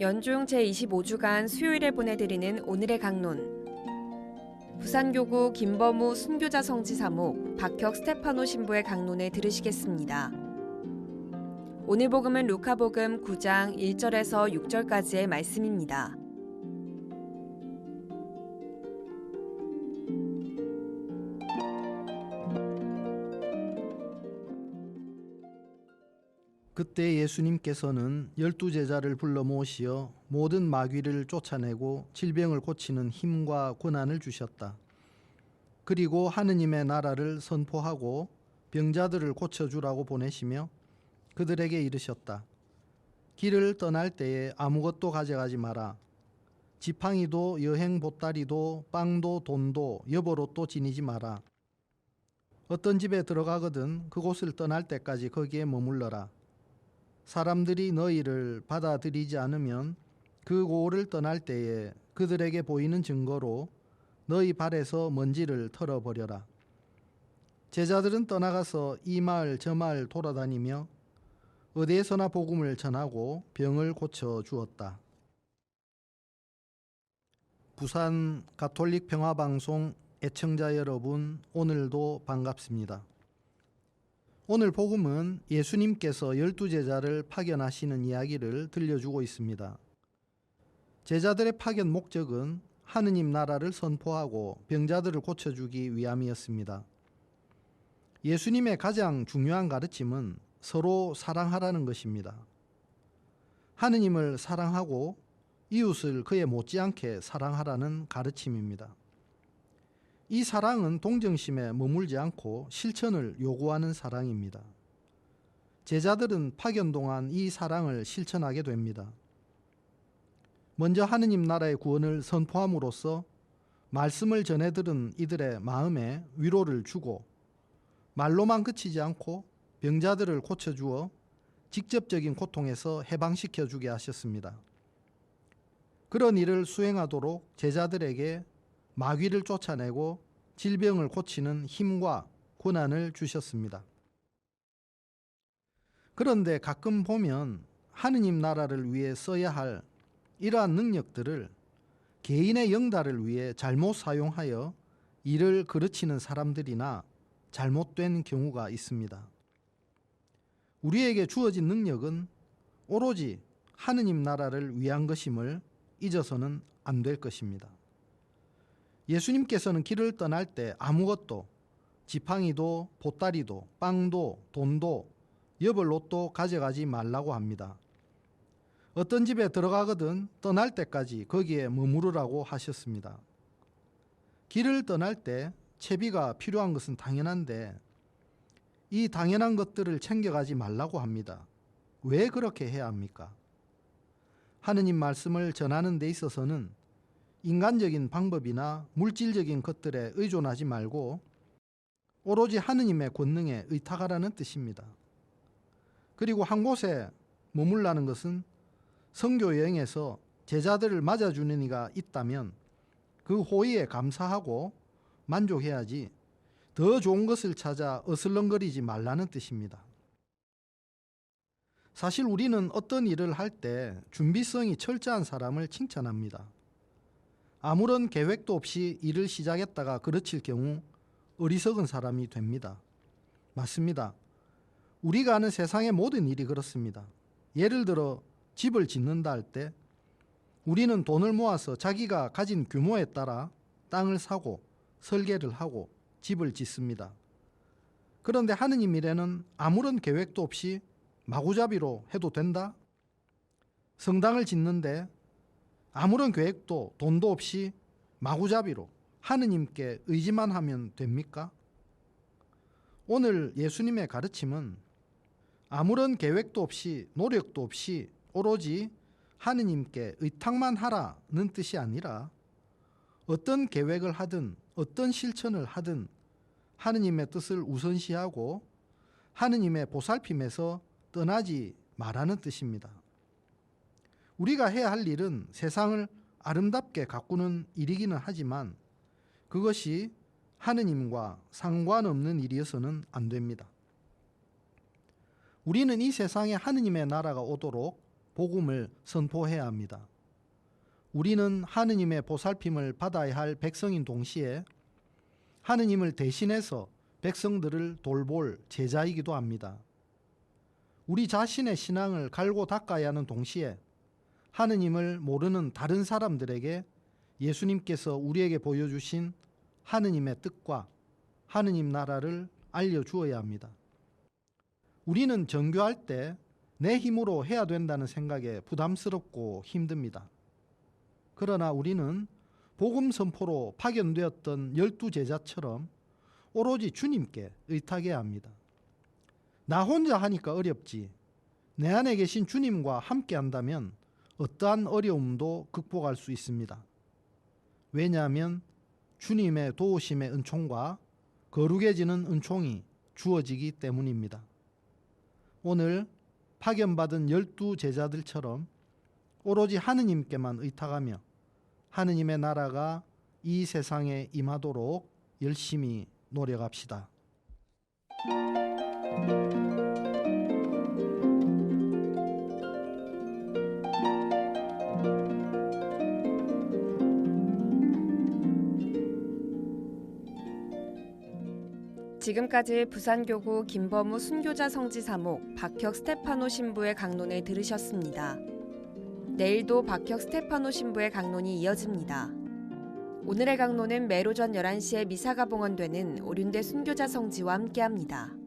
연중 제25주간 수요일에 보내드리는 오늘의 강론. 부산교구 김범우 순교자 성지 사목 박혁 스테파노 신부의 강론을 들으시겠습니다. 오늘 복음은 루카복음 9장 1절에서 6절까지의 말씀입니다. 그때 예수님께서는 12제자를 불러 모시어 모든 마귀를 쫓아내고 질병을 고치는 힘과 권한을 주셨다. 그리고 하느님의 나라를 선포하고 병자들을 고쳐주라고 보내시며 그들에게 이르셨다. 길을 떠날 때에 아무것도 가져가지 마라. 지팡이도 여행 보따리도 빵도 돈도 여보롯도 지니지 마라. 어떤 집에 들어가거든 그곳을 떠날 때까지 거기에 머물러라. 사람들이 너희를 받아들이지 않으면 그 고을을 떠날 때에 그들에게 보이는 증거로 너희 발에서 먼지를 털어버려라. 제자들은 떠나가서 이 마을 저 마을 돌아다니며 어디에서나 복음을 전하고 병을 고쳐 주었다. 부산 가톨릭 평화방송 애청자 여러분, 오늘도 반갑습니다. 오늘 복음은 예수님께서 12제자를 파견하시는 이야기를 들려주고 있습니다. 제자들의 파견 목적은 하느님 나라를 선포하고 병자들을 고쳐주기 위함이었습니다. 예수님의 가장 중요한 가르침은 서로 사랑하라는 것입니다. 하느님을 사랑하고 이웃을 그에 못지않게 사랑하라는 가르침입니다. 이 사랑은 동정심에 머물지 않고 실천을 요구하는 사랑입니다. 제자들은 파견 동안 이 사랑을 실천하게 됩니다. 먼저 하느님 나라의 구원을 선포함으로써 말씀을 전해 들은 이들의 마음에 위로를 주고 말로만 그치지 않고 병자들을 고쳐주어 직접적인 고통에서 해방시켜 주게 하셨습니다. 그런 일을 수행하도록 제자들에게 마귀를 쫓아내고 질병을 고치는 힘과 권한을 주셨습니다. 그런데 가끔 보면 하느님 나라를 위해 써야 할 이러한 능력들을 개인의 영달을 위해 잘못 사용하여 일을 그르치는 사람들이나 잘못된 경우가 있습니다. 우리에게 주어진 능력은 오로지 하느님 나라를 위한 것임을 잊어서는 안 될 것입니다. 예수님께서는 길을 떠날 때 아무것도 지팡이도 보따리도 빵도 돈도 여벌옷도 가져가지 말라고 합니다. 어떤 집에 들어가거든 떠날 때까지 거기에 머무르라고 하셨습니다. 길을 떠날 때 채비가 필요한 것은 당연한데 이 당연한 것들을 챙겨가지 말라고 합니다. 왜 그렇게 해야 합니까? 하느님 말씀을 전하는 데 있어서는 인간적인 방법이나 물질적인 것들에 의존하지 말고 오로지 하느님의 권능에 의탁하라는 뜻입니다. 그리고 한 곳에 머물라는 것은 선교 여행에서 제자들을 맞아주는 이가 있다면 그 호의에 감사하고 만족해야지 더 좋은 것을 찾아 어슬렁거리지 말라는 뜻입니다. 사실 우리는 어떤 일을 할 때 준비성이 철저한 사람을 칭찬합니다. 아무런 계획도 없이 일을 시작했다가 그르칠 경우 어리석은 사람이 됩니다. 맞습니다. 우리가 아는 세상의 모든 일이 그렇습니다. 예를 들어 집을 짓는다 할 때 우리는 돈을 모아서 자기가 가진 규모에 따라 땅을 사고 설계를 하고 집을 짓습니다. 그런데 하느님 일에는 아무런 계획도 없이 마구잡이로 해도 된다? 성당을 짓는데 아무런 계획도 돈도 없이 마구잡이로 하느님께 의지만 하면 됩니까? 오늘 예수님의 가르침은 아무런 계획도 없이 노력도 없이 오로지 하느님께 의탁만 하라는 뜻이 아니라 어떤 계획을 하든 어떤 실천을 하든 하느님의 뜻을 우선시하고 하느님의 보살핌에서 떠나지 말라는 뜻입니다. 우리가 해야 할 일은 세상을 아름답게 가꾸는 일이기는 하지만 그것이 하느님과 상관없는 일이어서는 안 됩니다. 우리는 이 세상에 하느님의 나라가 오도록 복음을 선포해야 합니다. 우리는 하느님의 보살핌을 받아야 할 백성인 동시에 하느님을 대신해서 백성들을 돌볼 제자이기도 합니다. 우리 자신의 신앙을 갈고 닦아야 하는 동시에 하느님을 모르는 다른 사람들에게 예수님께서 우리에게 보여주신 하느님의 뜻과 하느님 나라를 알려주어야 합니다. 우리는 전교할 때 내 힘으로 해야 된다는 생각에 부담스럽고 힘듭니다. 그러나 우리는 복음 선포로 파견되었던 12제자처럼 오로지 주님께 의탁해야 합니다. 나 혼자 하니까 어렵지. 내 안에 계신 주님과 함께 한다면 어떠한 어려움도 극복할 수 있습니다. 왜냐하면 주님의 도우심의 은총과 거룩해지는 은총이 주어지기 때문입니다. 오늘 파견받은 12제자들처럼 오로지 하느님께만 의탁하며 하느님의 나라가 이 세상에 임하도록 열심히 노력합시다. 지금까지 부산교구 김범우 순교자 성지 사목 박혁 스테파노 신부의 강론을 들으셨습니다. 내일도 박혁 스테파노 신부의 강론이 이어집니다. 오늘의 강론은 매일 오전 11시에 미사가 봉헌되는 오륜대 순교자 성지와 함께합니다.